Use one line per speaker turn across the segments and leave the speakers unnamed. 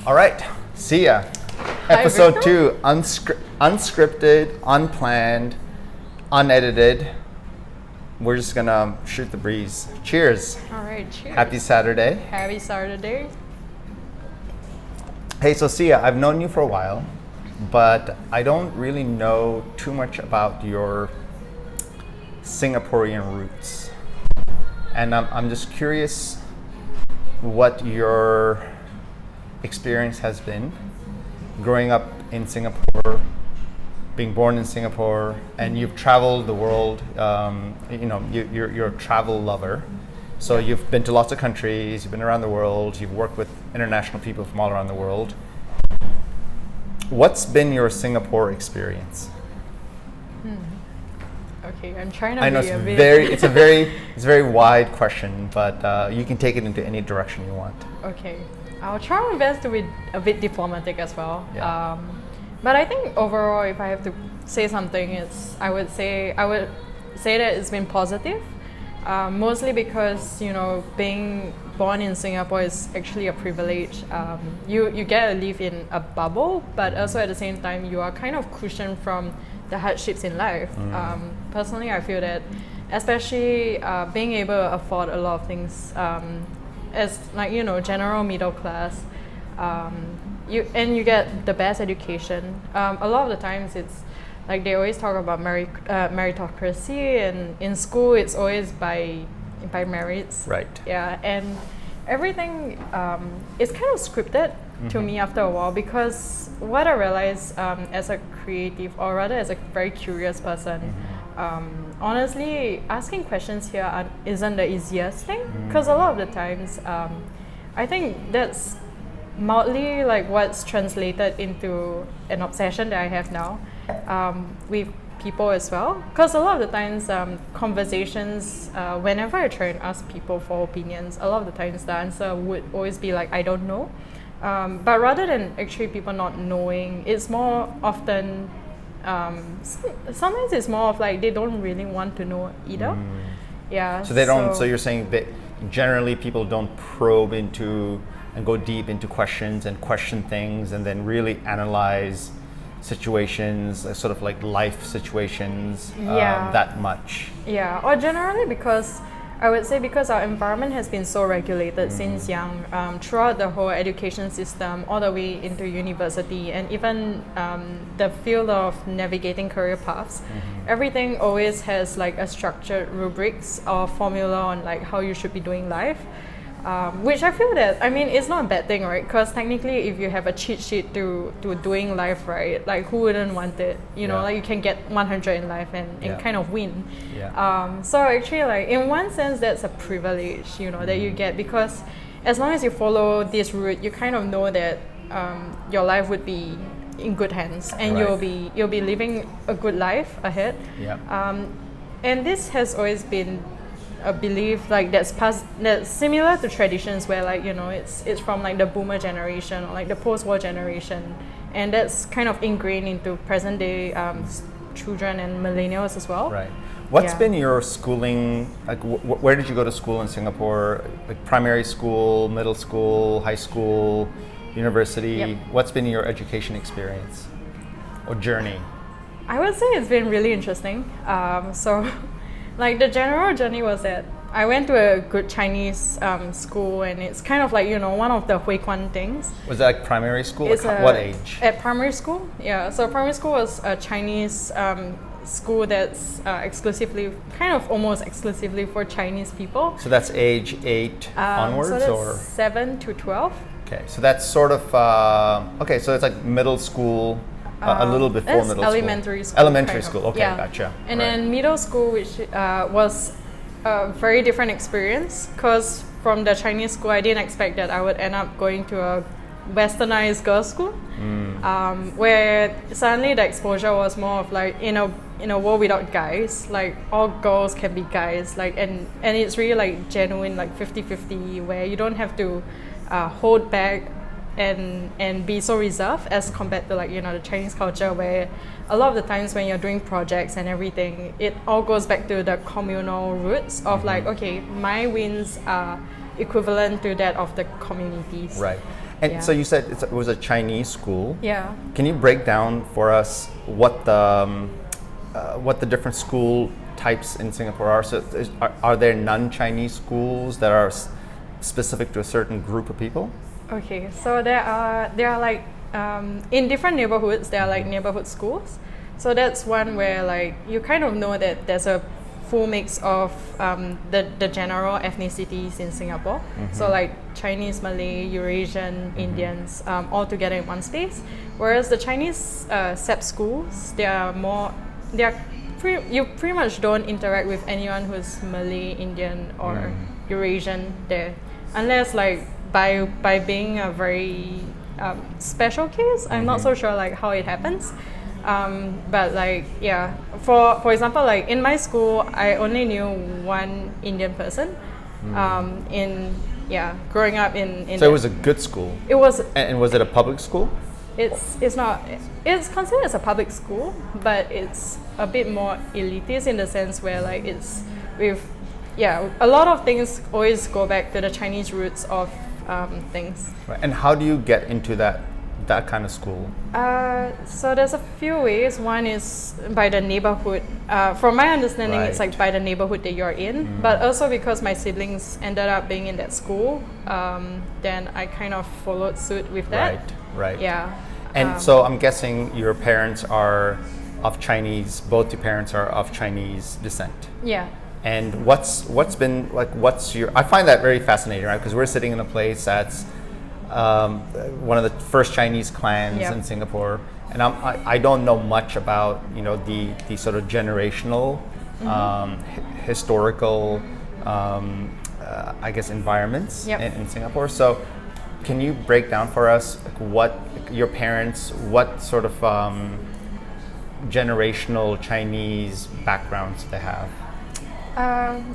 All right, see ya.
Hi,
Episode
Victor.
2, unscripted, unplanned, unedited. We're just gonna shoot the breeze. Cheers.
All right, cheers.
Happy Saturday.
Happy Saturday.
Hey, so Sia, I've known you for a while, but I don't really know too much about your Singaporean roots. And I'm just curious what your experience has been growing up in Singapore, being born in Singapore, and you've traveled the world. You're a travel lover, so you've been to lots of countries. You've been around the world. You've worked with international people from all around the world. What's been your Singapore experience?
Okay, I'm trying to
I know
be a bit...
it's a very wide question, but you can take it into any direction you want.
Okay, I'll try my best to be a bit diplomatic as well.
Yeah.
But I think overall, if I have to say something, I would say that it's been positive. Mostly because, being born in Singapore is actually a privilege. You get to live in a bubble, but also at the same time, you are kind of cushioned from the hardships in life. Personally, I feel that, especially being able to afford a lot of things, as general middle class, you get the best education. A lot of the times it's like they always talk about meritocracy, and in school it's always by merits.
Right.
Yeah, and everything is kind of scripted to me after a while, because what I realized as a creative, or rather as a very curious person, honestly, asking questions here isn't the easiest thing, because a lot of the times I think that's mildly like what's translated into an obsession that I have now with people as well, because a lot of the times conversations, whenever I try and ask people for opinions, a lot of the times the answer would always be like, I don't know. But rather than actually people not knowing, it's more often sometimes it's more of like they don't really want to know either. Yeah.
So they don't. So you're saying that generally people don't probe into and go deep into questions and question things and then really analyze situations, sort of like life situations, that much.
Yeah, or generally because I would say because our environment has been so regulated since young, throughout the whole education system, all the way into university, and even the field of navigating career paths. Everything always has like a structured rubrics or formula on like how you should be doing life. Which I feel that, it's not a bad thing, right? Because technically, if you have a cheat sheet to doing life right, like who wouldn't want it? Like you can get 100 in life and kind of win.
Yeah.
So actually, like in one sense, that's a privilege, that you get, because as long as you follow this route, you kind of know that your life would be in good hands, and
Right.
you'll be living a good life ahead.
Yeah.
And this has always been a belief like that's similar to traditions where like it's from like the boomer generation or like the post-war generation, and that's kind of ingrained into present day children and millennials as well.
Right. What's been your schooling, like where did you go to school in Singapore? Like primary school, middle school, high school, university?
Yep.
What's been your education experience or journey?
I would say it's been really interesting. So like the general journey was that I went to a good Chinese school, and it's kind of like one of the Hui Kwan things.
Was that like primary school?
It's
What age?
At primary school, yeah. So primary school was a Chinese school that's almost exclusively for Chinese people.
So that's age 8 onwards,
so that's
or
7 to 12.
okay. So that's sort of okay. So it's like middle school. A little before
That's
middle
elementary
school.
school.
Elementary
kind of.
school. Okay,
Yeah.
gotcha.
And
Right.
then middle school, which was a very different experience, because from the Chinese school, I didn't expect that I would end up going to a westernized girls' school, where suddenly the exposure was more of like in a world without guys, like all girls can be guys, like and it's really like genuine, like 50-50, where you don't have to hold back and be so reserved as compared to like the Chinese culture, where a lot of the times when you're doing projects and everything, it all goes back to the communal roots of like, okay, my wins are equivalent to that of the communities.
Right. And
Yeah.
so you said it was a Chinese school.
Yeah.
Can you break down for us what the different school types in Singapore are? So are there non-Chinese schools that are specific to a certain group of people?
Okay, so there are like in different neighborhoods there are like neighborhood schools. So that's one where like you kind of know that there's a full mix of the general ethnicities in Singapore. So like Chinese, Malay, Eurasian, Indians, all together in one space. Whereas the Chinese SEP schools, you pretty much don't interact with anyone who's Malay, Indian, or Eurasian there, unless like by being a very special case. I'm not so sure like how it happens. But like yeah, for example, like in my school, I only knew one Indian person. Growing up in.
So it was a good school.
It was.
And was it a public school?
It's not. It's considered as a public school, but it's a bit more elitist in the sense where like it's with a lot of things always go back to the Chinese roots of things.
Right. And how do you get into that kind of school?
So there's a few ways. One is by the neighborhood. From my understanding, it's like by the neighborhood that you're in. But also because my siblings ended up being in that school, then I kind of followed suit with that.
Right.
Yeah.
And so I'm guessing your parents are of Chinese. Both your parents are of Chinese descent.
Yeah.
And what's been like? What's your? I find that very fascinating, right? Because we're sitting in a place that's one of the first Chinese clans in Singapore, and I don't know much about the sort of generational, historical, I guess environments in Singapore. So, can you break down for us what your parents, what sort of generational Chinese backgrounds they have?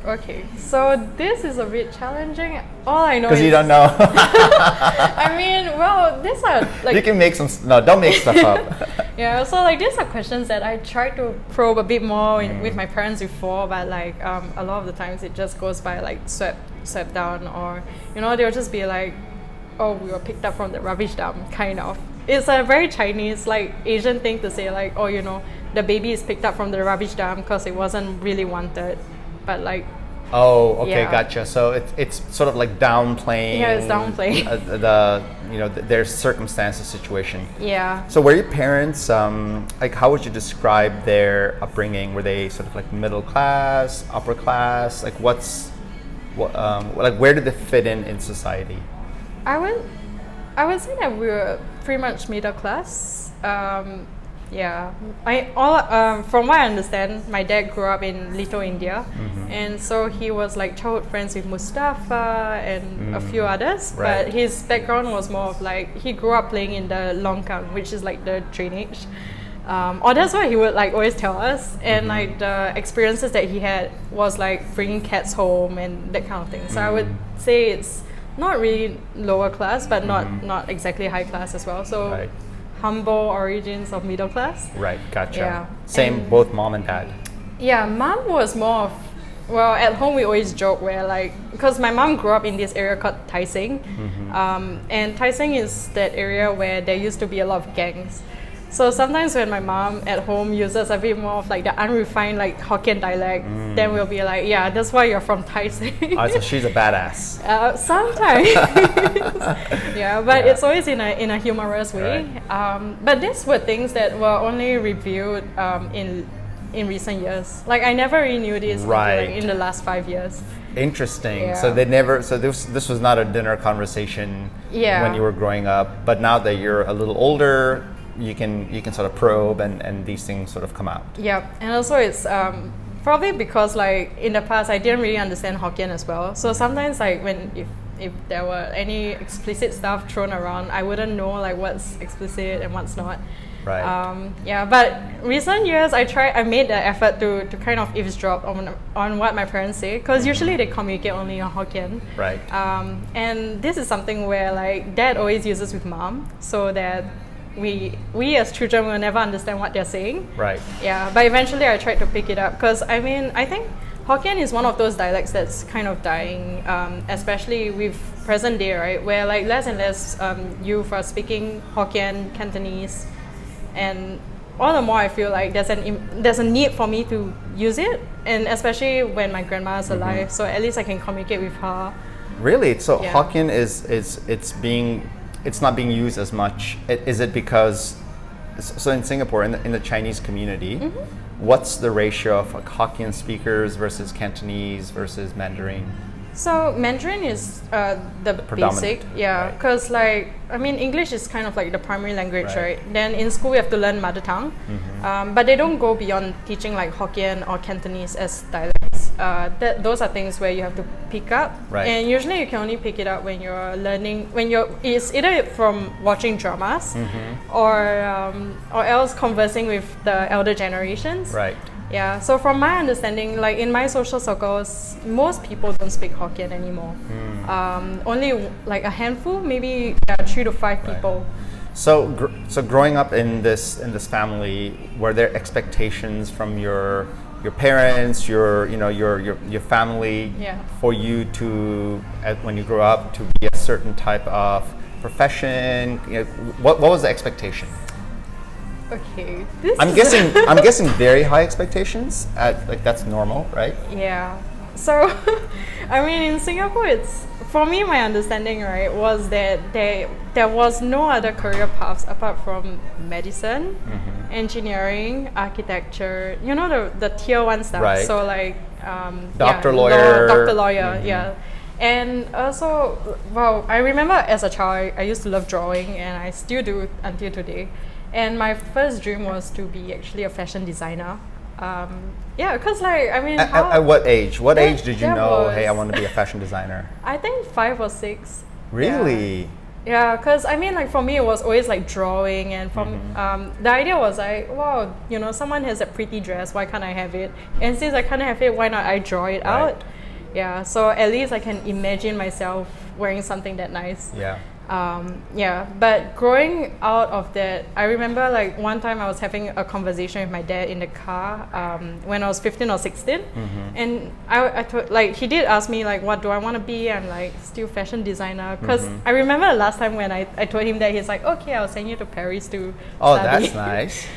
Okay, so this is a bit challenging. All I know
because
is
you don't know.
I mean, well, these are like
you can make some. No, don't make stuff up.
Yeah, so like these are questions that I try to probe a bit more with my parents before, but like a lot of the times it just goes by like swept down, or they'll just be like, oh, we were picked up from the rubbish dump, kind of. It's a very Chinese, like Asian thing to say, like, oh, the baby is picked up from the rubbish dump because it wasn't really wanted. But like,
oh, okay, gotcha. So it's sort of like downplaying.
Yeah, it's downplaying
their circumstances, situation.
Yeah.
So were your parents like? How would you describe their upbringing? Were they sort of like middle class, upper class? Like like where did they fit in society?
I would say that we were pretty much middle class. From what I understand, my dad grew up in Little India, and so he was like childhood friends with Mustafa and a few others.
Right.
But his background was more of like he grew up playing in the longkang, which is like the drainage. Or that's what he would like always tell us, and like the experiences that he had was like bringing cats home and that kind of thing. So I would say it's not really lower class, but not exactly high class as well. So.
Right.
Humble origins of middle class.
Right, gotcha.
Yeah.
Same, both mom and dad.
Yeah, mom was more of, well, at home we always joke where like, because my mom grew up in this area called Tai Seng, and Tai Seng is that area where there used to be a lot of gangs. So sometimes when my mom at home uses a bit more of like the unrefined like Hokkien dialect, then we'll be like, yeah, that's why you're from Tai Seng.
So she's a badass.
Sometimes. It's always in a humorous way.
Right.
But these were things that were only revealed in recent years. Like I never really knew this until, like, in the last 5 years.
Interesting.
Yeah.
So this was not a dinner conversation when you were growing up, but now that you're a little older, you can sort of probe and these things sort of come out.
Yeah, and also it's probably because like in the past I didn't really understand Hokkien as well. So sometimes like if there were any explicit stuff thrown around, I wouldn't know like what's explicit and what's not.
Right.
But recent years I made the effort to kind of eavesdrop on what my parents say, because usually they communicate only in Hokkien.
Right.
And this is something where like dad always uses with mom, so that we as children will never understand what they're saying.
Right.
Yeah, but eventually I tried to pick it up, because I mean I think Hokkien is one of those dialects that's kind of dying, especially with present day, right? Where like less and less youth are speaking Hokkien, Cantonese, and all the more I feel like there's a need for me to use it, and especially when my grandma is alive, so at least I can communicate with her.
Really? So
Yeah.
Hokkien it's not being used as much. Is it because so in Singapore in the Chinese community, what's the ratio of like Hokkien speakers versus Cantonese versus Mandarin?
So Mandarin is the
predominant,
basic, yeah,
right.
because like I mean English is kind of like the primary language,
Right.
right? Then in school we have to learn mother tongue, but they don't go beyond teaching like Hokkien or Cantonese as dialects. Those are things where you have to pick up,
Right.
and usually you can only pick it up when you're learning. It's either from watching dramas, or else conversing with the elder generations.
Right.
Yeah, so from my understanding, like in my social circles, most people don't speak Hokkien anymore. Only like a handful, maybe 3 to 5 people.
So growing up in this family, were there expectations from your parents, your family,
Yeah.
for you to when you grow up to be a certain type of profession? What was the expectation?
Okay,
I'm guessing very high expectations. Like that's normal, right?
Yeah. So, I mean, in Singapore, for me, my understanding, right, was that there was no other career paths apart from medicine, engineering, architecture. You know the tier 1 stuff.
Right.
So like
Doctor, lawyer.
doctor, lawyer, yeah. And also, well, I remember as a child, I used to love drawing, and I still do until today. And my first dream was to be actually a fashion designer. Yeah, because like, I mean...
At what age? What age did you
that
know,
was-
hey, I want to be a fashion designer?
I think 5 or 6.
Really?
Yeah, because I mean, like for me, it was always like drawing, and from the idea was like, wow, someone has a pretty dress, why can't I have it? And since I can't have it, why not I draw it
Right.
out? Yeah, so at least I can imagine myself wearing something that nice.
Yeah.
Yeah, but growing out of that, I remember like one time I was having a conversation with my dad in the car when I was 15 or 16, and I thought, like, he did ask me like, what do I want to be? I'm like, still fashion designer, because I remember the last time when I told him that, he's like, okay, I'll send you to Paris to
Oh,
study.
that's nice.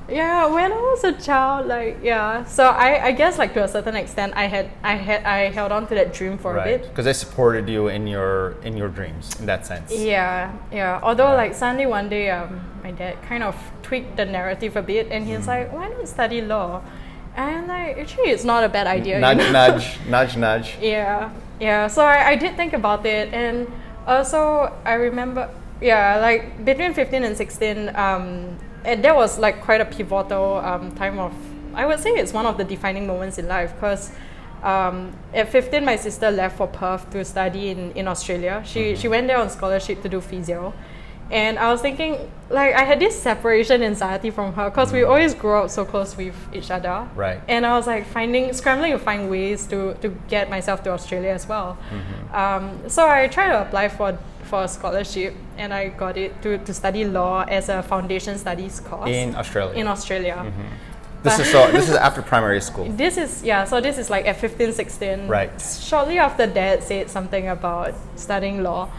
Yeah, when I was a child, like, yeah. So I guess like to a certain extent, I held on to that dream for a
Right.
bit.
Because they supported you in your dreams in that sense.
Yeah, yeah. Although like suddenly one day, my dad kind of tweaked the narrative a bit, and he's like, "Why not study law?" And like, actually, it's not a bad idea.
Nudge,
you know?
nudge, nudge, nudge.
Yeah, yeah. So I did think about it, and also I remember, yeah, like between 15 and 16, and that was like quite a pivotal time of, I would say it's one of the defining moments in life, because at 15 my sister left for Perth to study in Australia. She went there on scholarship to do physio, and I was thinking, like, I had this separation anxiety from her, because we always grew up so close with each other.
Right.
And I was like scrambling to find ways to get myself to Australia as well. So I tried to apply for a scholarship, and I got it to study law as a foundation studies course
In Australia.
in Australia.
This is after primary school.
This is like at 15, 16.
Right.
Shortly after Dad said something about studying law.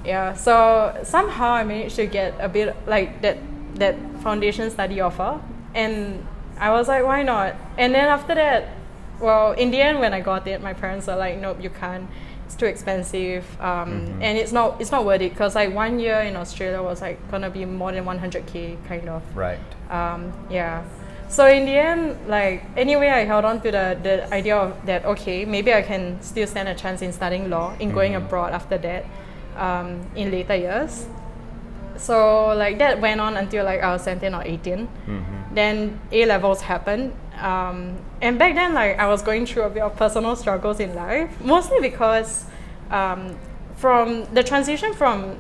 Yeah. So somehow I managed to get a bit like that foundation study offer, and I was like, why not? And then after that, well, in the end, when I got it, my parents were like, nope, you can't. It's too expensive, and it's not worth it, because like 1 year in Australia was like gonna be more than 100K kind of.
Right.
Yeah. So in the end, like, anyway, I held on to the idea of that, okay, maybe I can still stand a chance in studying law, in going abroad after that, in later years. So like that went on until like I was 17 or 18. Then A-levels happened. And back then, like, I was going through a bit of personal struggles in life, mostly because from the transition from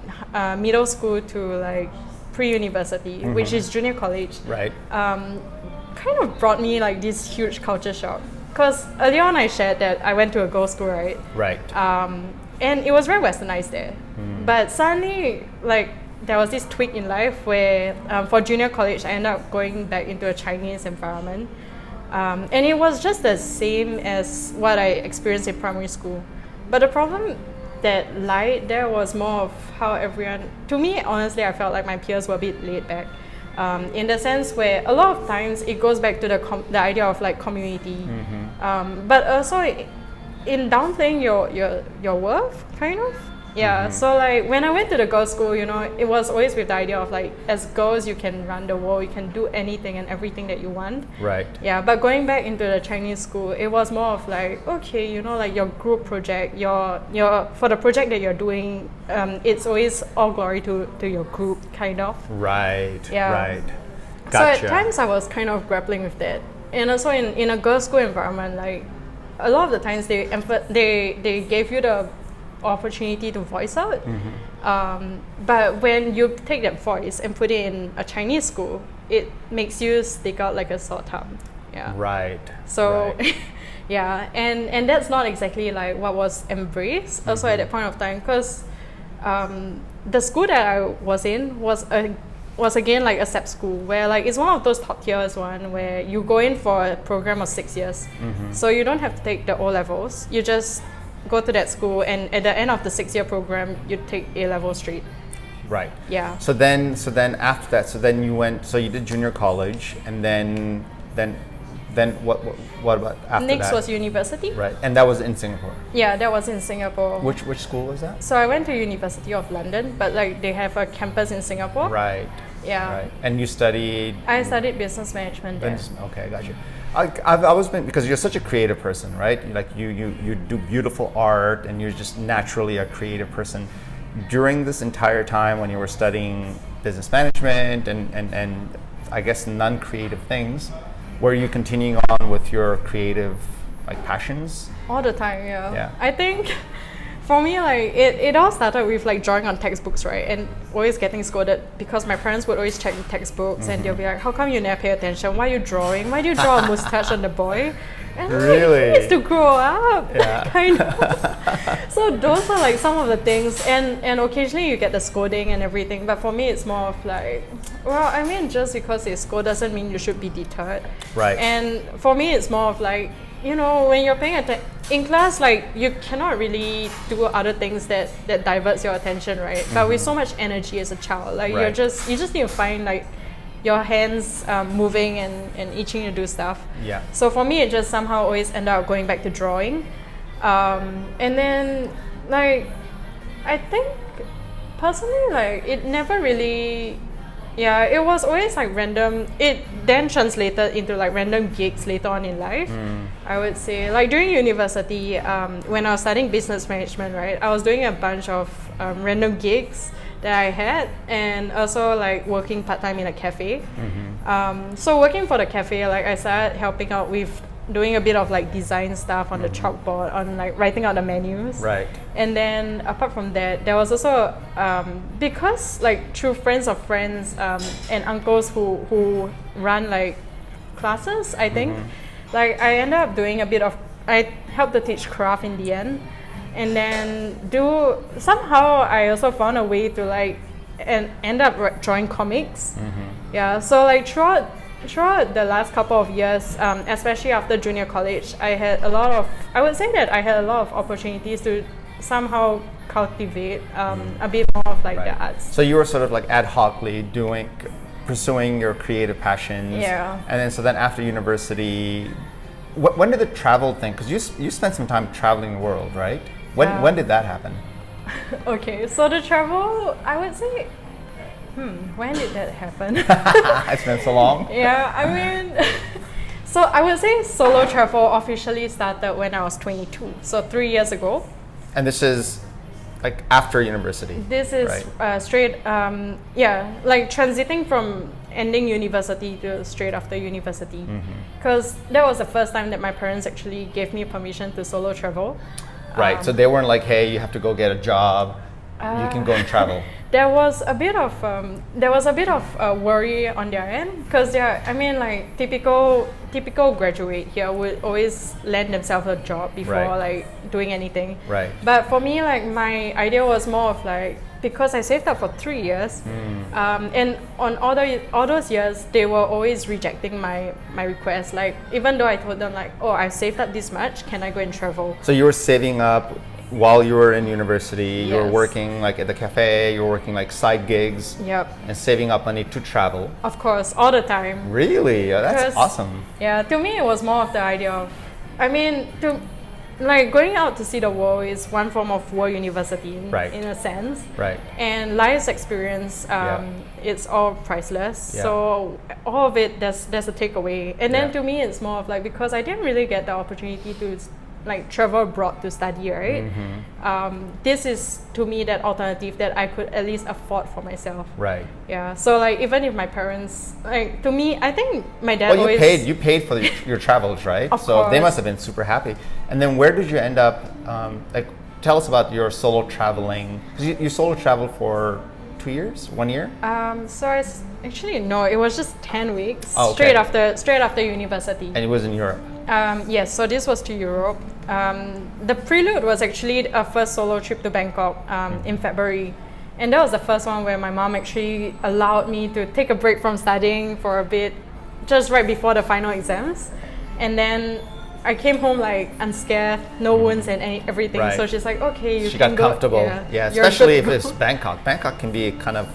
middle school to like pre-university, which is junior college,
Right.
kind of brought me like this huge culture shock. Because earlier on I shared that I went to a girls' school, right?
Right.
And it was very westernized there. But suddenly, like, there was this tweak in life where for junior college, I ended up going back into a Chinese environment. And it was just the same as what I experienced in primary school. But the problem that lied there was more of how everyone, to me, honestly, I felt like my peers were a bit laid back. In the sense where a lot of times it goes back to the idea of like community, but also in downplaying your worth, kind of. Yeah, so like when I went to the girls' school, you know, it was always with the idea of like, as girls, you can run the world, you can do anything and everything that you want.
Right.
Yeah, but going back into the Chinese school, it was more of like, okay, you know, like your group project, your for the project that you're doing, it's always all glory to your group, kind of.
Right.
Yeah.
Right. Gotcha.
So at times I was kind of grappling with that, and also in a girls' school environment, like a lot of the times they gave you the opportunity to voice out, but when you take that voice and put it in a Chinese school, it makes you stick out like a sore thumb. Yeah.
Right.
So,
right.
yeah, and that's not exactly like what was embraced also at that point of time, because the school that I was in was again like a SEP school, where like it's one of those top tiers one where you go in for a program of 6 years, so you don't have to take the O levels, you just go to that school, and at the end of the 6-year program you take A level straight.
Right.
Yeah.
So then after that, so you did junior college, and then what about after
Next
that?
was university.
Right. And that was in Singapore.
Yeah, that was in Singapore.
Which school was that?
So I went to University of London, but like they have a campus in Singapore.
Right.
Yeah.
Right. And you studied?
I studied business management there.
Okay, got you. I've always been, because you're such a creative person, right? Like you do beautiful art, and you're just naturally a creative person. During this entire time when you were studying business management and I guess non-creative things, were you continuing on with your creative like passions?
All the time, yeah.
Yeah.
I think for me, like it all started with like drawing on textbooks, right? And always getting scolded because my parents would always check the textbooks, and they'll be like, "How come you never pay attention? Why are you drawing? Why do you draw a mustache on the boy?" And I'm
Really?
like, he needs to grow up,
Yeah.
kind of. So those are like some of the things, and occasionally you get the scolding and everything. But for me, it's more of like, well, I mean, just because they scold doesn't mean you should be deterred.
Right.
And for me, it's more of like, you know, when you're paying attention in class, like you cannot really do other things that diverts your attention, right? But with so much energy as a child, like
Right.
you just need to find like your hands moving and itching to do stuff.
Yeah.
So for me, it just somehow always ended up going back to drawing, and then like I think personally, like it never really. Yeah, it was always like random. It then translated into like random gigs later on in life. I would say, like during university, when I was studying business management, right, I was doing a bunch of random gigs that I had, and also like working part-time in a cafe. So working for the cafe, like I started helping out with doing a bit of like design stuff on the chalkboard, on like writing out the menus.
Right.
And then apart from that, there was also because like through friends of friends and uncles who run like classes, I think, like I ended up doing a bit of, I helped to teach craft in the end, and then somehow I also found a way to like and end up drawing comics. Yeah, so like throughout the last couple of years, especially after junior college, I would say that I had a lot of opportunities to somehow cultivate a bit more of like the arts.
So you were sort of like ad hocly pursuing your creative passions.
Yeah.
And then after university, when did the travel thing, because you spent some time traveling the world, right? When did that happen?
Okay, so the travel, I would say, when did that happen?
It's been so long.
Yeah, I mean, so I would say solo travel officially started when I was 22, so 3 years ago.
And this is like after university.
This is
right?
Straight, like transiting from ending university to straight after university. Because that was the first time that my parents actually gave me permission to solo travel.
Right, so they weren't like, hey, you have to go get a job. You can go and travel.
There was a bit of worry on their end, because I mean, like typical graduate here would always land themselves a job before like doing anything.
Right.
But for me, like my idea was more of like, because I saved up for 3 years, and on all those years, they were always rejecting my request. Like, even though I told them like, oh, I saved up this much, can I go and travel?
So you were saving up while you were in university, you were
Yes.
working like at the cafe, you were working like side gigs,
Yep.
and saving up money to travel.
Of course, all the time.
Really? That's
Because-
awesome.
Yeah, to me, it was more of the idea of, I mean, like going out to see the world is one form of world university
Right.
in a sense.
Right.
And life's experience, it's all priceless.
Yeah.
So all of it, there's a takeaway. And then
Yeah.
to me, it's more of like, because I didn't really get the opportunity to like travel abroad to study, right? This is to me that alternative that I could at least afford for myself.
Right.
Yeah. So like even if my parents, like to me, I think my dad
Well,
always
you paid for your travels, right?
Of
so they
course.
must have been super happy. And then where did you end up? Like, tell us about your solo traveling. 'Cause you solo traveled for 2 years, 1 year.
So actually no, it was just 10 weeks
Oh, okay.
straight after university.
And it was in Europe.
Yes, so this was to Europe. The prelude was actually a first solo trip to Bangkok in February. And that was the first one where my mom actually allowed me to take a break from studying for a bit, just right before the final exams. And then I came home like unscared, no wounds and everything.
Right.
So she's like, okay, you
She
can
got
go.
comfortable. Yeah,
you're
especially if
good to
it's
go.
Bangkok. Bangkok can be kind of,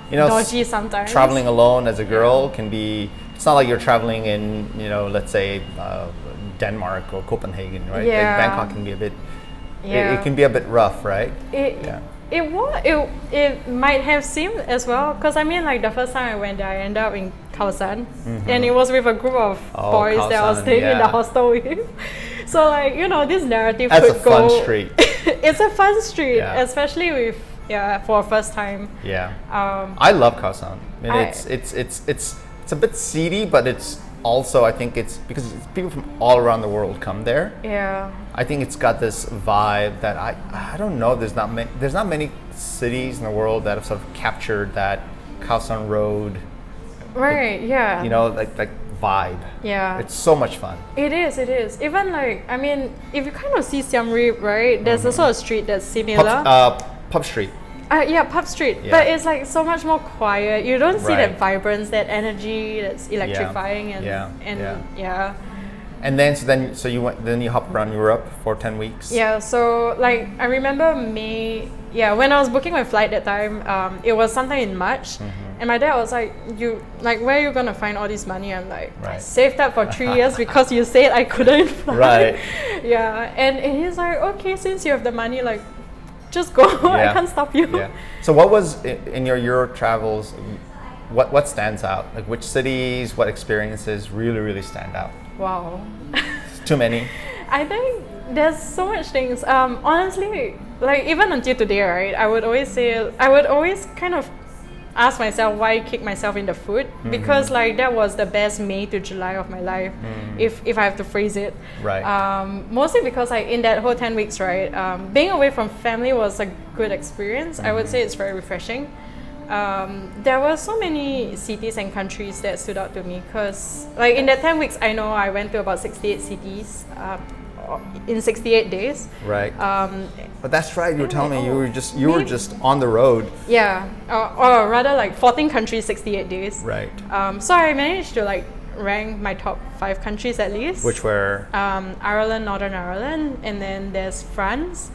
you know,
Dodgy sometimes.
traveling alone as a girl can be. It's not like you're traveling in, you know, let's say Denmark or Copenhagen, right?
Yeah.
Like Bangkok can be a bit.
Yeah.
It can be a bit rough, right?
It might have seemed as well, because I mean, like the first time I went there, I ended up in Khao San, and it was with a group of
Oh,
boys
Khao
that I was
San,
staying in the
yeah.
hostel with. So like, you know, this narrative
That's
could
a fun
go.
street.
It's a fun street,
Yeah.
especially with for a first time.
Yeah.
Um,
I love Khao San. I mean,
I-
it's a bit seedy, but it's also, I think it's because it's people from all around the world come there.
yeah.
I think it's got this vibe that I don't know. There's not many cities in the world that have sort of captured that Khao San Road,
Right. Yeah.
you know, like vibe.
Yeah.
It's so much fun.
It is. Even like, I mean, if you kind of see Siam Reap, right? There's also a street that's similar.
Pub Street.
Yeah, Pub Street.
Yeah.
But it's like so much more quiet. You don't see
Right.
that vibrance, that energy that's electrifying, and
Yeah.
yeah.
And then you hop around Europe for 10 weeks.
Yeah, so like I remember May. Yeah, when I was booking my flight that time, it was sometime in March, and my dad was like, where are you gonna find all this money?" I'm like, "I
Right.
saved up for 3 years because you said I couldn't fly."
Right.
Yeah, and he's like, "Okay, since you have the money, like, just go. I
Yeah.
can't stop you."
Yeah. So what was in your Europe travels? What stands out? Like which cities, what experiences really stand out?
Wow.
Too many.
I think there's so much things. Honestly, like even until today, right? I would always kind of ask myself why I kick myself in the foot, because like that was the best May to July of my life, if I have to phrase it.
Right.
Mostly because like in that whole 10 weeks, right? Being away from family was a good experience. I would say it's very refreshing. There were so many cities and countries that stood out to me, because like in that 10 weeks, I know I went to about 68 cities in 68 days.
Right. But that's right. You were telling me you were
maybe-
just on the road.
Yeah, or rather like 14 countries, 68 days.
Right.
So I managed to like rank my top 5 countries at least.
Which were
Ireland, Northern Ireland, and then there's France,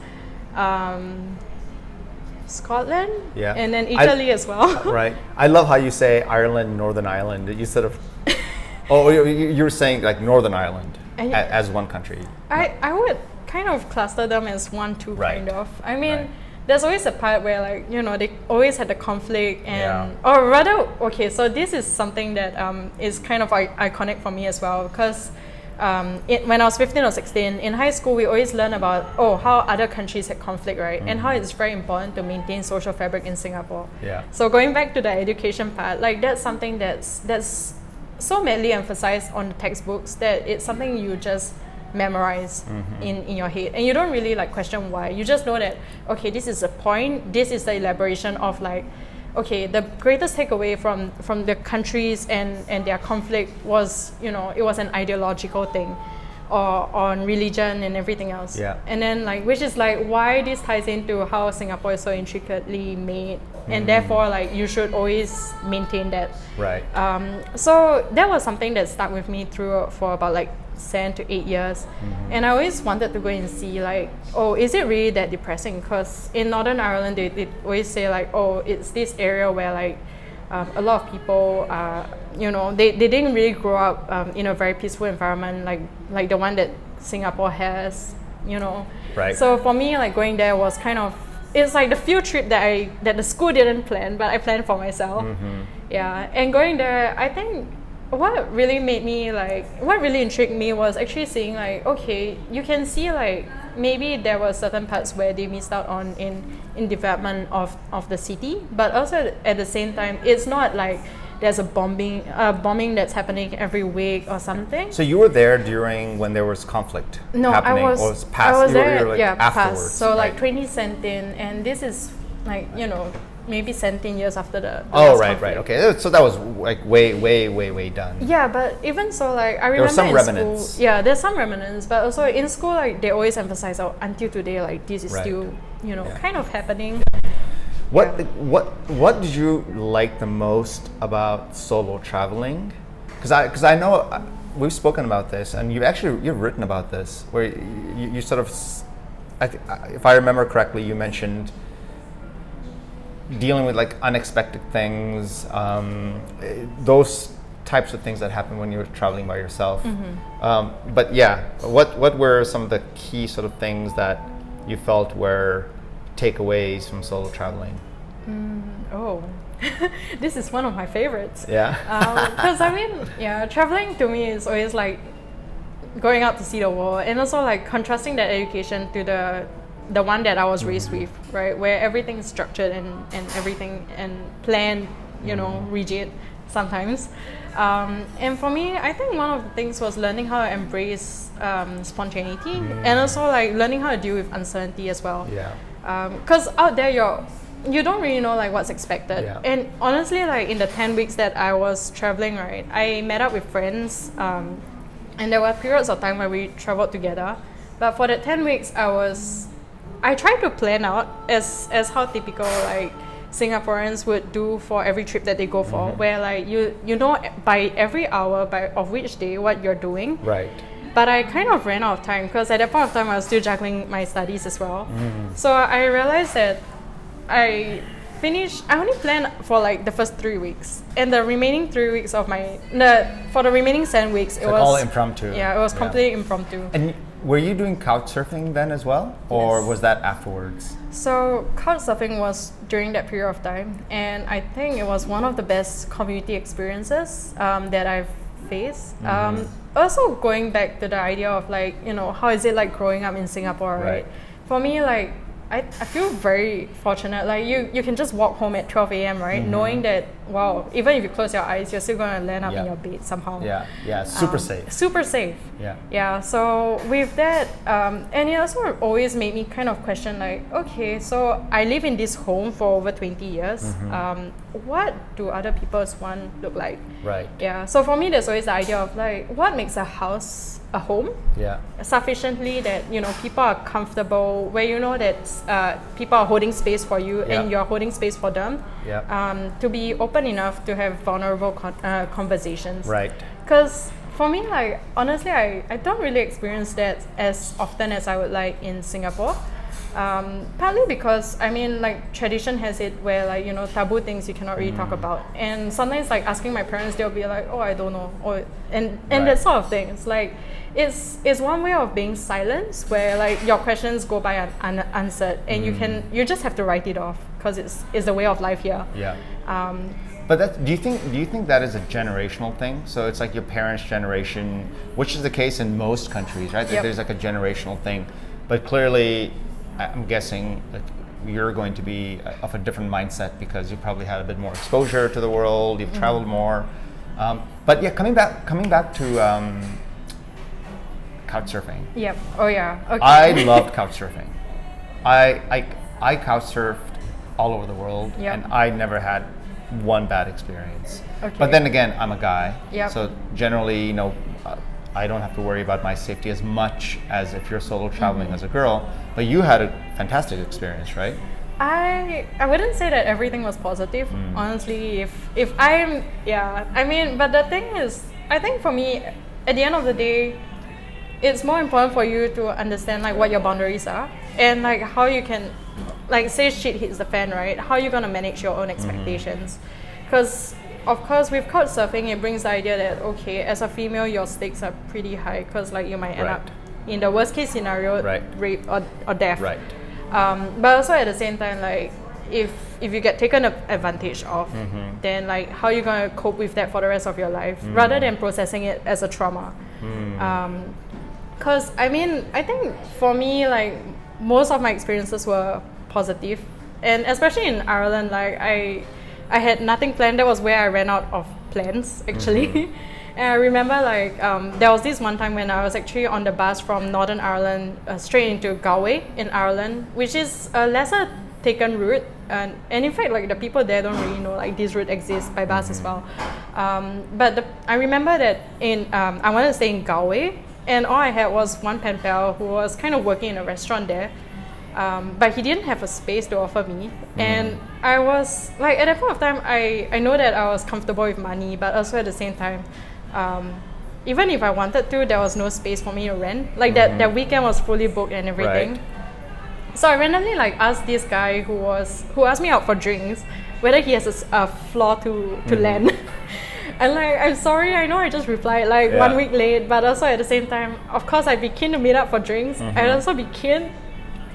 Scotland,
Yeah.
and then Italy as well.
right. I love how you say Ireland, Northern Ireland. You sort of. Oh, you're saying like Northern Ireland as one country.
I would kind of cluster them as one, two,
Right.
kind of. I mean,
Right.
there's always a part where like, you know, they always had the conflict, and
Yeah.
or rather, okay, so this is something that is kind of iconic for me as well, because when I was 15 or 16 in high school, we always learn about how other countries had conflict, right, and how it's very important to maintain social fabric in Singapore.
Yeah.
So going back to the education part, like that's something that's so madly emphasized on the textbooks that it's something you just memorize in your head, and you don't really like question why. You just know that, okay, this is a point, this is the elaboration of like, okay, the greatest takeaway from the countries and their conflict was, you know, it was an ideological thing. or on religion and everything else.
Yeah.
And then like, which is like why this ties into how Singapore is so intricately made, and therefore like you should always maintain that.
Right.
So that was something that stuck with me through for about like 7 to 8 years, and I always wanted to go and see like, oh, is it really that depressing? Because in Northern Ireland they always say like, oh, it's this area where like a lot of people they didn't really grow up in a very peaceful environment like the one that Singapore has,
Right.
So for me, like going there was kind of, it's like the field trip that the school didn't plan, but I planned for myself. Yeah, and going there, I think what really intrigued me was actually seeing like, okay, you can see like maybe there were certain parts where they missed out on in development of the city, but also at the same time, it's not like there's a bombing that's happening every week or something.
So you were there during when there was conflict happening?
I was there,
you were like afterwards,
past. So
right?
like 2017, and this is like, maybe 17 years after the
Oh,
last
right,
conflict.
right, okay. So that was like way done.
Yeah, but even so, like I remember
There were some
in
remnants.
school, yeah, there's some remnants, but also in school, like they always emphasize, oh, until today, like this is
Right.
still,
Yeah.
kind of happening.
What did you like the most about solo traveling? Because I know we've spoken about this, and you've written about this, where you sort of, if I remember correctly, you mentioned dealing with like unexpected things, those types of things that happen when you're traveling by yourself. But yeah, what were some of the key sort of things that you felt were takeaways from solo traveling?
Oh, this is one of my favorites.
Yeah.
Because traveling to me is always like going out to see the world, and also like contrasting that education to the one that I was raised with, right, where everything is structured and everything and planned, rigid sometimes. And for me, I think one of the things was learning how to embrace spontaneity, and also like learning how to deal with uncertainty as well.
Yeah.
Because out there you don't really know like what's expected.
Yeah.
And honestly, like in the 10 weeks that I was traveling, right, I met up with friends, and there were periods of time where we traveled together. But for that 10 weeks, I tried to plan out as how typical like Singaporeans would do for every trip that they go for, where like you know by every hour of which day what you're doing.
Right.
But I kind of ran out of time because at that point of time I was still juggling my studies as well. So I realized that I only planned for like the first 3 weeks, and the remaining 3 weeks for the remaining 7 weeks, it was
all impromptu.
Yeah, it was completely impromptu.
And were you doing couch surfing then as well, or
Yes.
was that afterwards?
So couch surfing was during that period of time, and I think it was one of the best community experiences that I've faced. Also going back to the idea of like, how is it like growing up in Singapore, right? For me, like I feel very fortunate. Like you can just walk home at 12 a.m., right? Knowing that, wow, even if you close your eyes, you're still going to land up in your bed somehow.
Yeah, super safe.
Super safe. Yeah, so with that, and it also always made me kind of question like, okay, so I live in this home for over 20 years. What do other people's one look like?
Right.
Yeah, so for me, there's always the idea of like, what makes a house a home?
Yeah.
Sufficiently that, people are comfortable, where that people are holding space for you and you're holding space for them. To be open enough to have vulnerable conversations.
Right.
Because for me, like honestly, I don't really experience that as often as I would like in Singapore. Partly because like tradition has it where like taboo things you cannot really talk about, and sometimes like asking my parents, they'll be like, oh, I don't know, and that sort of thing. It's like it's one way of being silenced, where like your questions go by unanswered, and you just have to write it off because it's the way of life here.
Yeah. But do you think that is a generational thing? So it's like your parents' generation, which is the case in most countries, right?
Yep.
There's like a generational thing, but clearly, I'm guessing that you're going to be of a different mindset because you probably had a bit more exposure to the world. You've traveled more. But yeah, coming back to couch surfing.
Yep. Oh yeah. Okay.
I loved couch surfing. I couch surfed all over the world, and I never had one bad experience.
Okay.
But then again, I'm a guy,
Yep.
so generally, I don't have to worry about my safety as much as if you're solo traveling as a girl. But you had a fantastic experience, right?
I wouldn't say that everything was positive, honestly. If I'm, yeah, I mean, but the thing is, I think for me, at the end of the day, it's more important for you to understand like what your boundaries are and like how you can, like say shit hits the fan, right? How you gonna manage your own expectations? Because of course with couch surfing, it brings the idea that okay, as a female, your stakes are pretty high because like you might end up in the worst case scenario, rape or death.
Right.
But also at the same time, like if you get taken advantage of, then like how you gonna cope with that for the rest of your life, rather than processing it as a trauma. Because I mean, I think for me, like most of my experiences were positive, and especially in Ireland, like I had nothing planned. That was where I ran out of plans actually. And I remember like there was this one time when I was actually on the bus from Northern Ireland straight into Galway in Ireland, which is a lesser taken route, and in fact like the people there don't really know like this route exists by bus as well. But I remember that I wanted to stay in Galway, and all I had was one pen pal who was kind of working in a restaurant there. But he didn't have a space to offer me, and I was like, at that point of time, I know that I was comfortable with money, but also at the same time, even if I wanted to, there was no space for me to rent. Like that weekend was fully booked and everything.
Right.
So I randomly like asked this guy who asked me out for drinks whether he has a floor to lend. And like, I'm sorry, I know I just replied like 1 week late, but also at the same time, of course, I'd be keen to meet up for drinks. I'd also be keen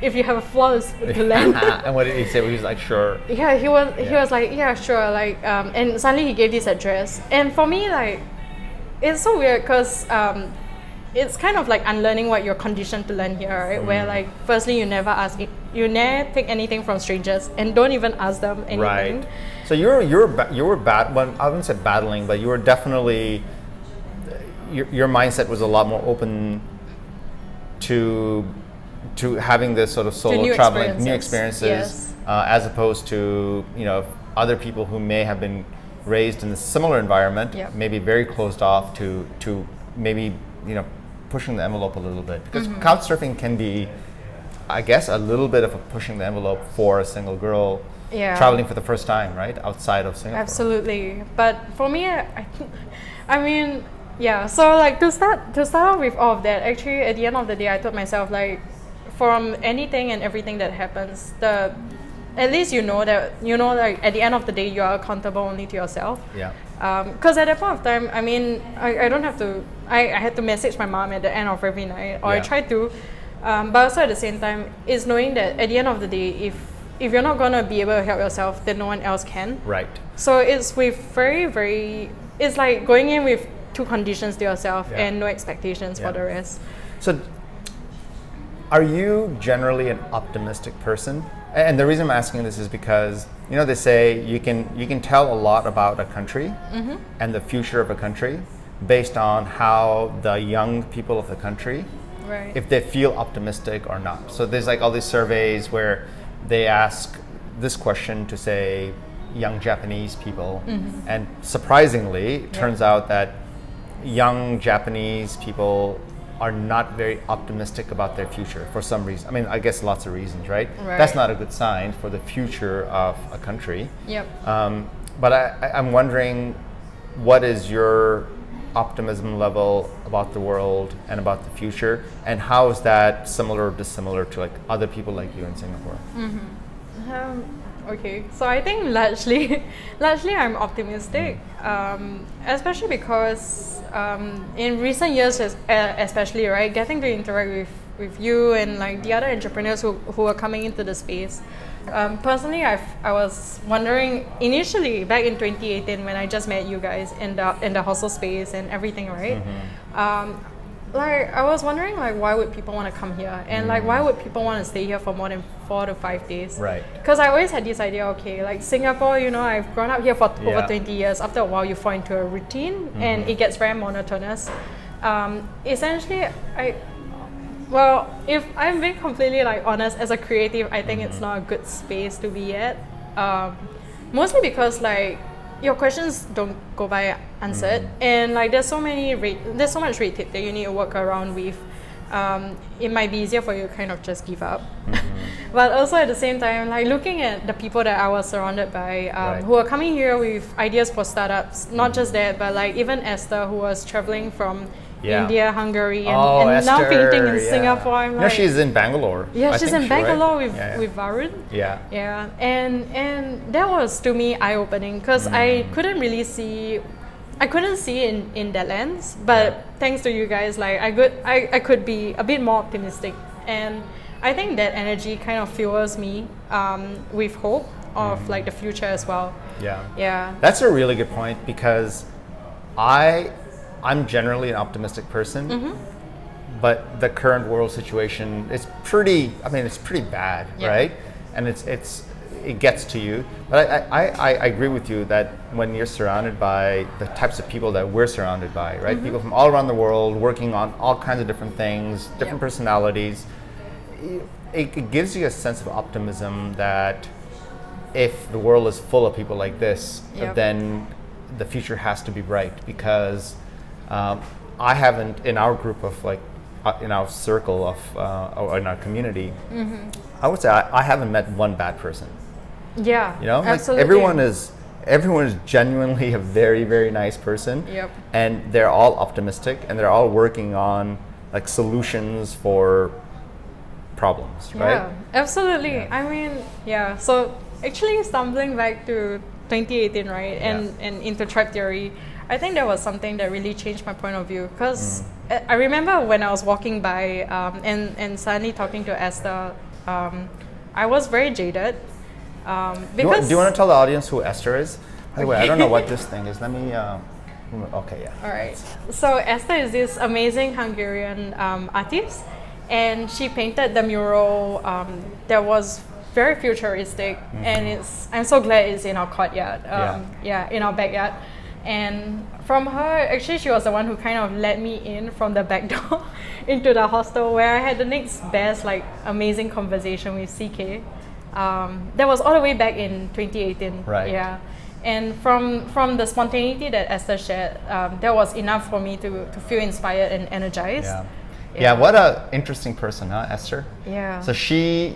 if you have a floor to lend.
And what did he say? He was like, sure.
Yeah, he was like, yeah, sure. Like, and suddenly he gave this address. And for me, like, it's so weird because it's kind of like unlearning what you're conditioned to learn here, right? Where like, firstly, you never take anything from strangers, and don't even ask them anything.
Right. So you were well, I wouldn't say battling, but you were definitely your mindset was a lot more open to having this sort of solo traveling, new experiences, as opposed to other people who may have been raised in a similar environment, maybe very closed off to maybe pushing the envelope a little bit, because couch surfing can be, I guess, a little bit of a pushing the envelope for a single girl traveling for the first time, right, outside of Singapore. Absolutely.
But for me, I mean, yeah. So like to start off with all of that, actually, at the end of the day, I told myself like, from anything and everything that happens, at least like at the end of the day, you are accountable only to yourself.
Yeah.
Because at that point of time, I mean, I don't have to. I had to message my mom at the end of every night, or I tried to. But also at the same time, it's knowing that at the end of the day, if you're not gonna be able to help yourself, then no one else can.
Right.
So it's with it's like going in with two conditions to yourself and no expectations for the rest.
So, are you generally an optimistic person? And the reason I'm asking this is because they say you can tell a lot about a country and the future of a country based on how the young people of the country, if they feel optimistic or not. So there's like all these surveys where they ask this question to, say, young Japanese people, and surprisingly, it turns out that young Japanese people are not very optimistic about their future for some reason. I mean, I guess lots of reasons, right? That's not a good sign for the future of a country.
Yep.
But I'm wondering, what is your optimism level about the world and about the future, and how is that similar or dissimilar to like other people like you in Singapore?
Okay, so I think largely I'm optimistic, especially because in recent years, especially, right, getting to interact with you and like the other entrepreneurs who are coming into the space. Personally, I was wondering initially back in 2018 when I just met you guys in the hostel space and everything, right? Like I was wondering like why would people want to come here, and like why would people want to stay here for more than 4 to 5 days?
Right.
Because I always had this idea, okay, like Singapore, I've grown up here for over 20 years. After a while, you fall into a routine and it gets very monotonous. Essentially, if I'm being completely like honest, as a creative, I think it's not a good space to be at. Mostly because like your questions don't go by answered, and like there's so much red tape that you need to work around with. It might be easier for you to kind of just give up. But also at the same time, like looking at the people that I was surrounded by, who are coming here with ideas for startups, not just that, but like even Esther, who was traveling from India, Hungary, and now painting in Singapore. I'm like,
she's in Bangalore.
Yeah, she's in Bangalore
right?
with Varun.
Yeah.
And that was to me eye-opening because I couldn't see in that lens, but thanks to you guys, like I could be a bit more optimistic, and I think that energy kind of fuels me with hope of like the future as well. Yeah.
That's a really good point, because I'm generally an optimistic person, but the current world situation is pretty bad, right? And it gets to you. But I agree with you that when you're surrounded by the types of people that we're surrounded by, right? People from all around the world working on all kinds of different things, different personalities, it gives you a sense of optimism that if the world is full of people like this, then the future has to be bright, because I haven't, in our group of like, in our circle of, or in our community, I would say I haven't met one bad person.
Yeah,
you know,
absolutely.
Like everyone is genuinely a very, very nice person. And they're all optimistic, and they're all working on like solutions for problems, right?
Yeah, absolutely. I mean, so actually stumbling back to 2018, right, and into tribe theory, I think that was something that really changed my point of view, because I remember when I was walking by and suddenly talking to Esther, I was very jaded. Because
do you want to tell the audience who Esther is? By the way, I don't know what this thing is. Let me. Okay, yeah.
All right. So Esther is this amazing Hungarian artist, and she painted the mural that was very futuristic, and I'm so glad it's in our courtyard. In our backyard. And from her, actually, she was the one who kind of led me in from the back door into the hostel, where I had the next best, like, amazing conversation with CK. That was all the way back in 2018.
Right.
Yeah. And from the spontaneity that Esther shared, that was enough for me to feel inspired and energized.
Yeah, what a interesting person, huh, Esther?
Yeah.
So she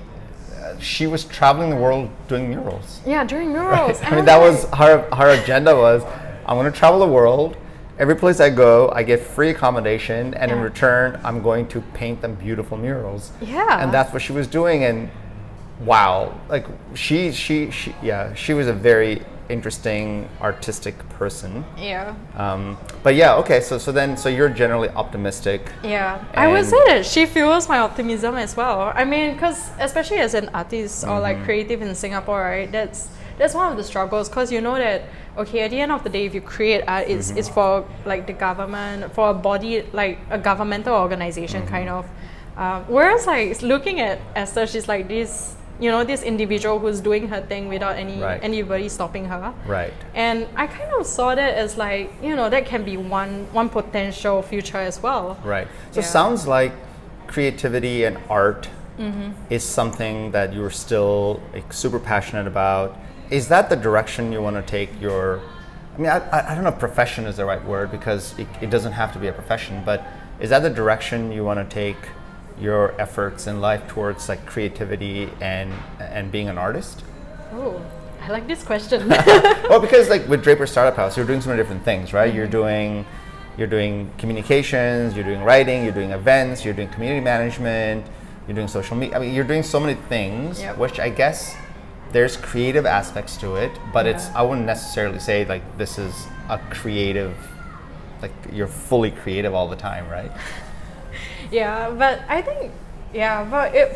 was traveling the world doing murals.
Yeah, doing murals.
Right? I mean, that was her agenda was, I'm going to travel the world. Every place I go, I get free accommodation, and in return, I'm going to paint them beautiful murals.
Yeah.
And that's what she was doing. And wow, like she was a very interesting artistic person.
Yeah.
But yeah, okay. So you're generally optimistic.
Yeah, I would say that she fuels my optimism as well. I mean, because especially as an artist or like creative in Singapore, right? That's one of the struggles, because you know that, okay, at the end of the day, if you create art, it's for like the government, for a body, like a governmental organization kind of. Whereas like looking at Esther, she's like this, you know, this individual who's doing her thing without anybody stopping her.
Right.
And I kind of saw that as like, you know, that can be one potential future as well.
Right. So it sounds like creativity and art is something that you're still like super passionate about. Is that the direction you want to take your, I mean, I don't know if profession is the right word, because it doesn't have to be a profession, but is that the direction you want to take your efforts in life, towards like creativity and being an artist?
Oh, I like this question.
Well, because like with Draper Startup House, you're doing so many different things, right? You're doing communications, you're doing writing, you're doing events, you're doing community management, you're doing social media. I mean, you're doing so many things, which I guess there's creative aspects to it, but I wouldn't necessarily say like this is a creative, like you're fully creative all the time, right?
Yeah, but I think,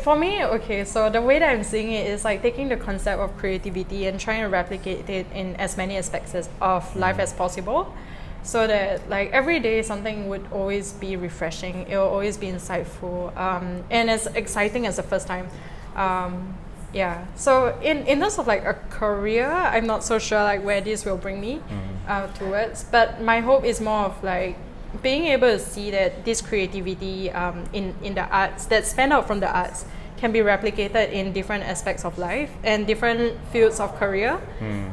for me, okay, so the way that I'm seeing it is like taking the concept of creativity and trying to replicate it in as many aspects of life as possible, so that like every day something would always be refreshing, it will always be insightful, and as exciting as the first time. So in terms of like a career, I'm not so sure like where this will bring me towards, but my hope is more of like being able to see that this creativity in the arts, that span out from the arts, can be replicated in different aspects of life and different fields of career,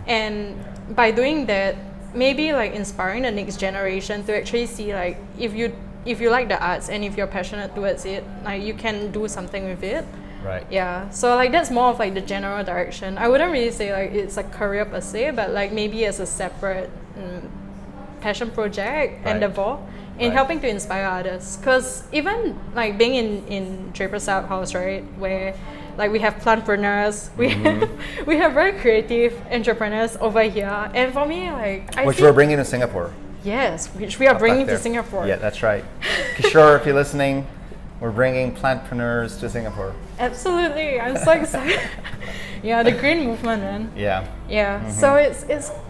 and by doing that, maybe like inspiring the next generation to actually see like if you like the arts and if you're passionate towards it, like you can do something with it.
Right.
Yeah. So like that's more of like the general direction. I wouldn't really say like it's a career per se, but like maybe as a separate passion project endeavor in helping to inspire others. Because even like being in Draper House, right, where like we have plantpreneurs, we have very creative entrepreneurs over here, and for me, like
which we're bringing to Singapore.
Yes, which we are bringing to Singapore.
Yeah, that's right. Kishore, if you're listening, we're bringing plantpreneurs to Singapore.
Absolutely, I'm so excited. Yeah, the green movement, man.
Yeah.
Yeah. So it's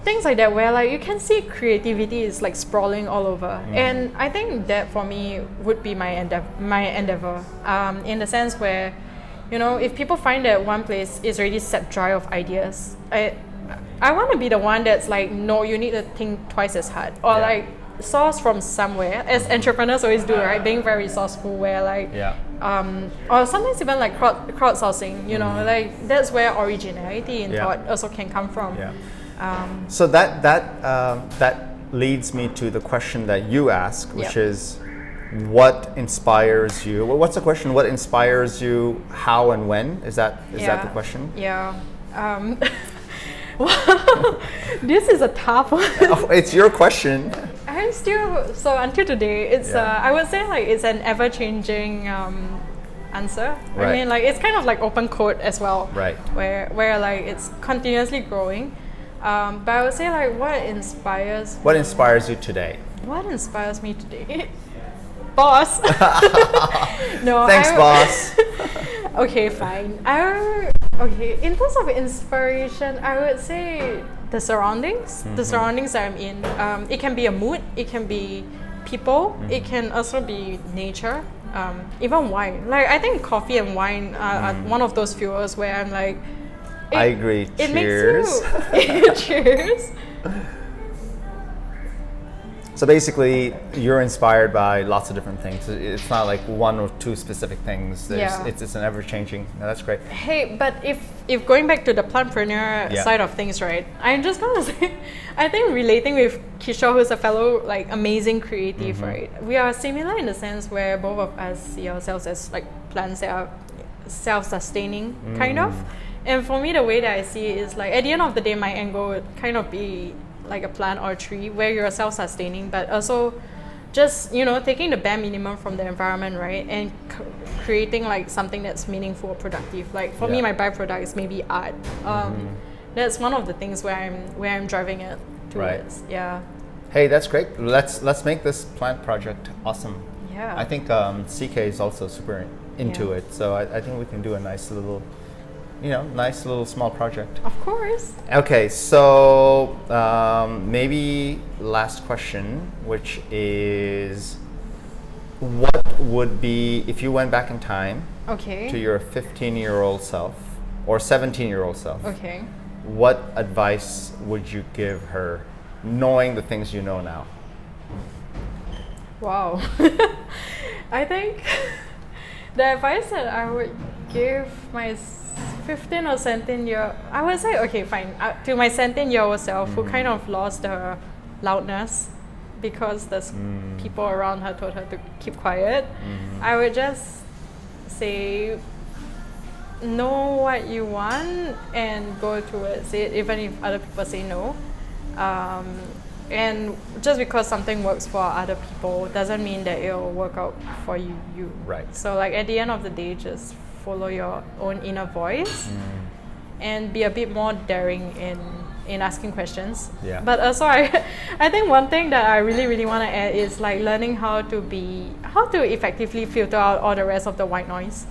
things like that where like you can see creativity is like sprawling all over, and I think that for me would be my endeavor. In the sense where, you know, if people find that one place is already set dry of ideas, I want to be the one that's like, no, you need to think twice as hard, or like source from somewhere, as entrepreneurs always do, right? Being very resourceful, where like, or sometimes even like crowdsourcing, you know, like that's where originality in thought also can come from.
So that leads me to the question that you ask, which is, what inspires you? Well, what's the question? What inspires you? How and when? Is that the question?
Yeah. Wow, this is a tough one.
Oh, it's your question.
I'm still, so until today, it's I would say like it's an ever-changing answer.
Right.
I mean, like it's kind of like open code as well.
Right.
Where like it's continuously growing. But I would say like what inspires
you today?
What inspires me today? Boss. No.
Thanks, boss.
Okay, fine. Okay, in terms of inspiration, I would say the surroundings. The surroundings that I'm in. It can be a mood. It can be people. It can also be nature. Even wine. Like I think coffee and wine are one of those fuels where I'm like.
I agree.
It
Cheers.
makes you. Cheers.
So basically, you're inspired by lots of different things. It's not like one or two specific things. It's an ever-changing. No, that's great.
Hey, but if going back to the plantpreneur side of things, right? I'm just gonna say, I think relating with Kishore, who's a fellow like amazing creative, right? We are similar in the sense where both of us see ourselves as like plants that are self-sustaining, kind of. And for me, the way that I see it is like at the end of the day, my end goal would kind of be like a plant or a tree where you're self-sustaining, but also just, you know, taking the bare minimum from the environment, right, and creating like something that's meaningful, productive. Like for me, my byproduct is maybe art. That's one of the things where I'm driving it towards.
Right.
Yeah.
Hey, that's great. Let's make this plant project awesome.
Yeah.
I think CK is also super into it, so I think we can do a nice little small project.
Of course.
Okay, so maybe last question, which is, what would be, if you went back in time to your 15-year-old self or 17-year-old self, what advice would you give her, knowing the things you know now?
Wow. I think the advice that I would give my 15 or 17-year, I would say, okay, fine, to my 17-year-old self who kind of lost her loudness because there's people around her told her to keep quiet, I would just say, know what you want and go towards it, even if other people say no. And just because something works for other people doesn't mean that it'll work out for you.
Right.
So like at the end of the day, just follow your own inner voice and be a bit more daring in asking questions. Yeah. But also I think one thing that I really want to add is like learning how to effectively filter out all the rest of the white noise.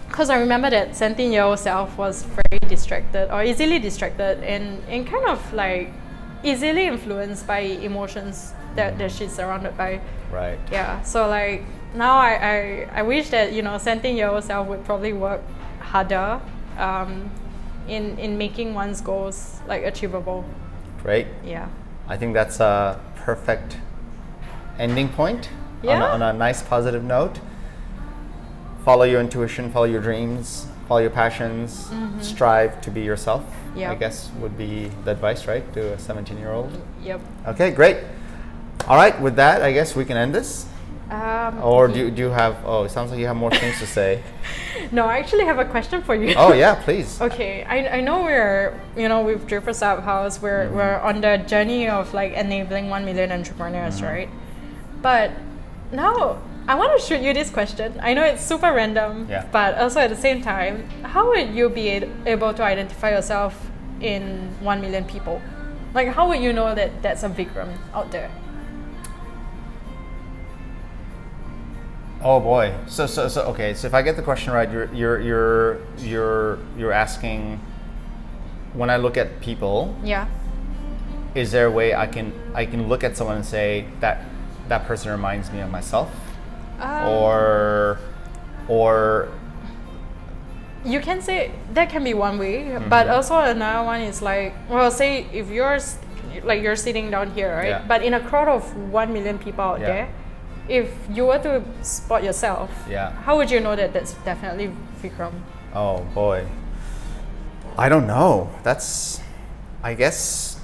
Because I remember that 17-year-old self was very distracted or easily distracted and kind of like easily influenced by emotions that she's surrounded by. Right. Yeah. So like now I wish that, you know, 17-year-old self would probably work harder in making one's goals like achievable. Great. Yeah.
I think that's a perfect ending point on a nice positive note. Follow your intuition, follow your dreams, follow your passions, strive to be yourself.
Yep.
I guess would be the advice, right, to a 17-year-old.
Yep.
Okay, great. All right, with that, I guess we can end this. Or do you have? Oh, it sounds like you have more things to say.
No, I actually have a question for you.
Oh yeah, please.
Okay, I know we're with Draper House, we're on the journey of like enabling 1 million entrepreneurs, right? But now I want to shoot you this question. I know it's super random, but also at the same time, how would you be able to identify yourself in 1 million people? Like, how would you know that that's a Vikram out there?
Oh boy. So okay. So if I get the question right, you're asking, when I look at people, is there a way I can look at someone and say that person reminds me of myself, or you
can say that can be one way, but also another one is like, well, say if you're sitting down here, right? But in a crowd of 1 million people out there, if you were to spot yourself, how would you know that that's definitely Vikram?
Oh boy, I don't know. That's, I guess,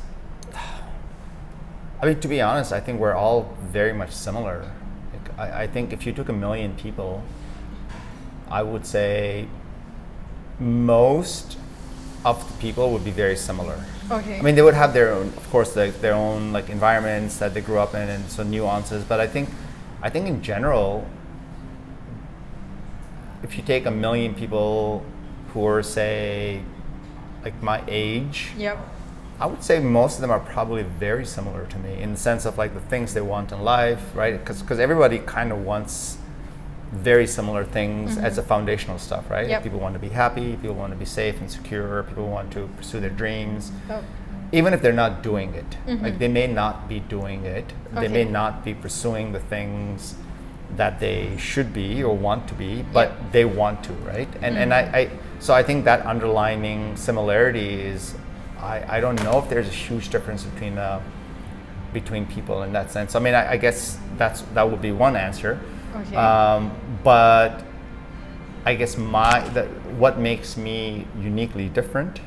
I mean, to be honest, I think we're all very much similar. Like, I think if you took 1 million people, I would say most of the people would be very similar.
Okay.
I mean, they would have their own, of course, their own like environments that they grew up in, and so nuances. But I think in general, if you take 1 million people who are, say, like my age, I would say most of them are probably very similar to me in the sense of like the things they want in life, right? Because everybody kind of wants very similar things as a foundational stuff, right? People want to be happy, people want to be safe and secure, people want to pursue their dreams. Even if they're not doing it, like they may not be doing it, they may not be pursuing the things that they should be or want to be, but they want to, right? And so I think that underlining similarity is, I don't know if there's a huge difference between people in that sense. I mean, I guess that would be one answer.
Okay.
But I guess what makes me uniquely different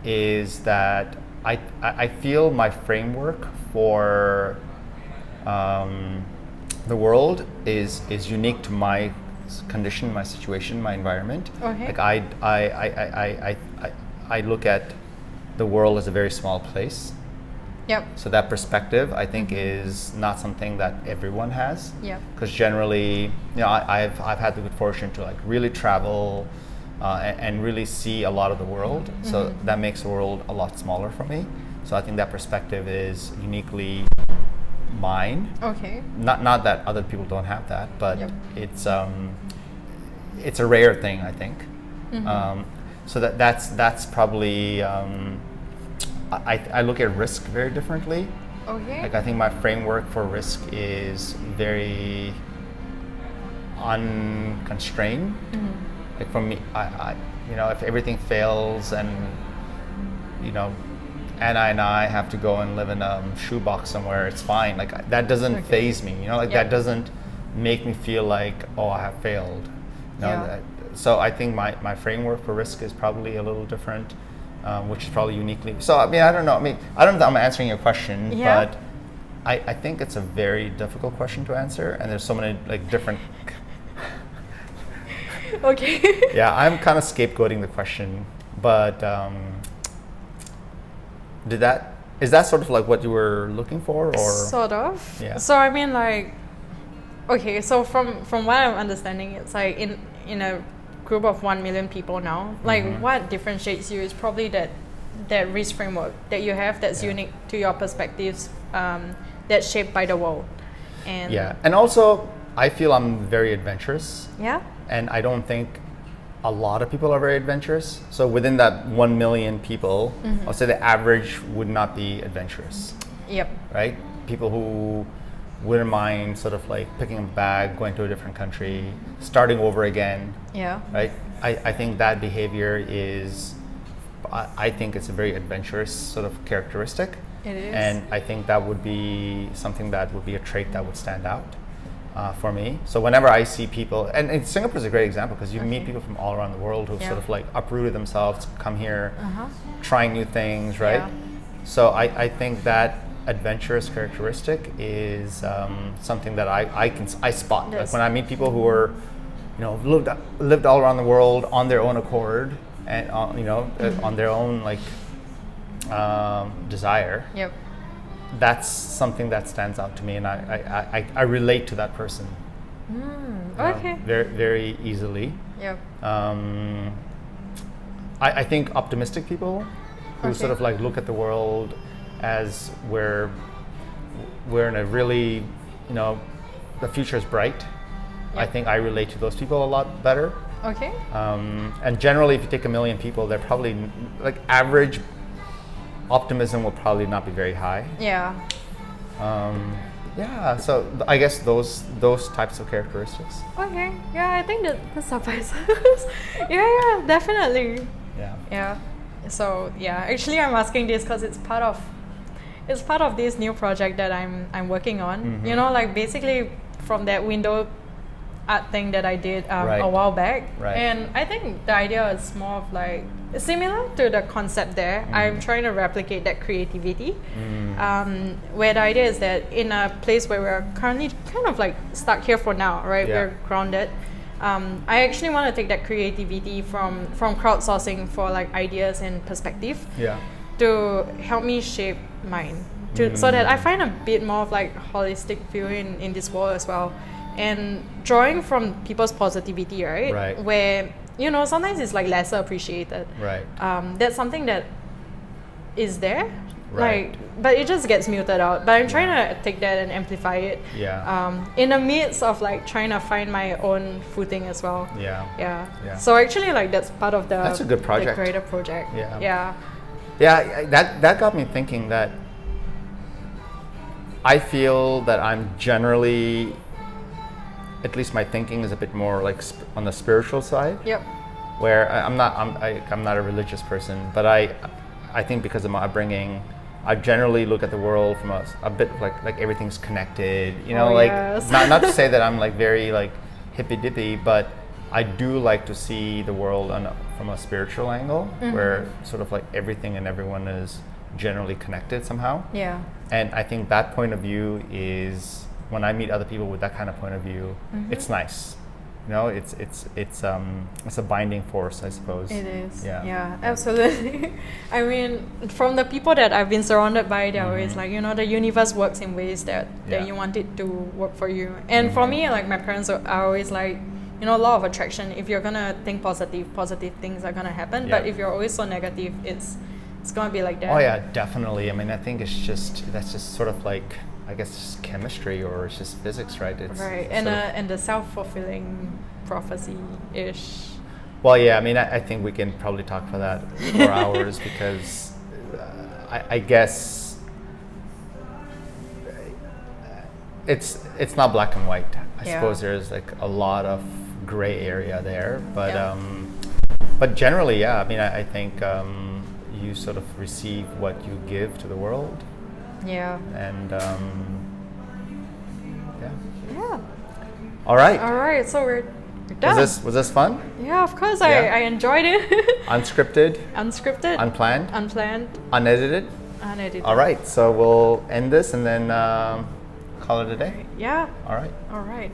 is that I feel my framework for the world is unique to my condition, my situation, my environment.
Okay.
Like I look at the world as a very small place. So that perspective, I think, is not something that everyone has. Because generally, I've had the good fortune to like really travel and really see a lot of the world. So that makes the world a lot smaller for me. So I think that perspective is uniquely mine.
Okay.
Not that other people don't have that, but it's a rare thing, I think. So that's probably. I look at risk very differently.
Okay.
Like I think my framework for risk is very unconstrained. Like for me, I if everything fails and Anna and I have to go and live in a shoebox somewhere, it's fine. Like that doesn't faze me. That doesn't make me feel like, oh, I have failed. So I think my framework for risk is probably a little different. Which is probably uniquely. So I mean, I don't know. I mean, I don't know if I'm answering your question, but I think it's a very difficult question to answer, and there's so many like different.
Okay.
Yeah, I'm kind of scapegoating the question, but is that sort of like what you were looking for, or
sort of?
Yeah.
So I mean, like, okay. So from what I'm understanding, it's like in a group of 1 million people now, like what differentiates you is probably that risk framework that you have that's unique to your perspectives, that's shaped by the world.
And also I feel I'm very adventurous, and I don't think a lot of people are very adventurous. So within that 1 million people, I'll say the average would not be adventurous. Right? People who wouldn't mind sort of like picking a bag, going to a different country, starting over again. Right? I think that behavior is, I think it's a very adventurous sort of characteristic.
It is.
And I think that would be something that would be a trait that would stand out. for me. So whenever I see people, and Singapore is a great example because you meet people from all around the world who've sort of like uprooted themselves, come here, trying new things, right?
Yeah.
So I think that adventurous characteristic is something that I spot. Like when I meet people who are, lived all around the world on their own accord and on their own like desire.
Yep.
That's something that stands out to me, and I relate to that person.
Okay.
Very very easily.
Yep.
I think optimistic people who sort of like look at the world as we're in a really, the future is bright. I think I relate to those people a lot better.
Okay.
And generally, if you take 1 million people, they're probably like average optimism will probably not be very high.
Yeah.
Yeah. So I guess those types of characteristics.
Okay. Yeah, I think that suffices. yeah, definitely.
Yeah.
Yeah. So yeah, actually, I'm asking this because it's part of this new project that I'm working on. Like basically from that window art thing that I did a while back.
Right.
And I think the idea is more of like similar to the concept there. I'm trying to replicate that creativity. Where the idea is that in a place where we're currently kind of like stuck here for now, right?
Yeah.
We're grounded. I actually want to take that creativity from crowdsourcing for like ideas and perspective to help me shape mine, so that I find a bit more of like holistic view in this world as well, and drawing from people's positivity, right? Where sometimes it's like lesser appreciated.
Right.
That's something that is there. Right. But it just gets muted out. But I'm trying to take that and amplify it.
Yeah.
In the midst of like trying to find my own footing as well.
Yeah.
So actually, like that's part of
that's a good project.
The greater project.
Yeah. That got me thinking that I feel that I'm generally, at least my thinking is a bit more like on the spiritual side.
Yep.
Where I'm not a religious person, but I think because of my upbringing, I generally look at the world from a bit like everything's connected,
Yes.
not to say that I'm like very like hippy dippy, but I do like to see the world from a spiritual angle, where sort of like everything and everyone is generally connected somehow.
Yeah.
And I think that point of view is, when I meet other people with that kind of point of view, it's nice. It's a binding force, I suppose.
It is.
Yeah.
Absolutely. I mean, from the people that I've been surrounded by, they're always like, the universe works in ways that you want it to work for you. And for me, like my parents are always like, law of attraction. If you're gonna think positive things are gonna happen.
Yeah.
But if you're always so negative, it's gonna be like that.
Oh yeah, definitely. I mean, I think that's just sort of like, I guess, just chemistry, or it's just physics, right?
And the self-fulfilling prophecy-ish.
Well, yeah, I mean, I think we can probably talk for that for hours, because I guess it's not black and white. I suppose there's like a lot of gray area there, but generally, I mean, I think you sort of receive what you give to the world.
Yeah.
And
Yeah.
All right.
So we're done.
Was this fun?
Yeah, of course.
Yeah.
I enjoyed it.
Unscripted.
Unplanned.
Unedited. All right. So we'll end this and then call it a day.
Yeah.
All right.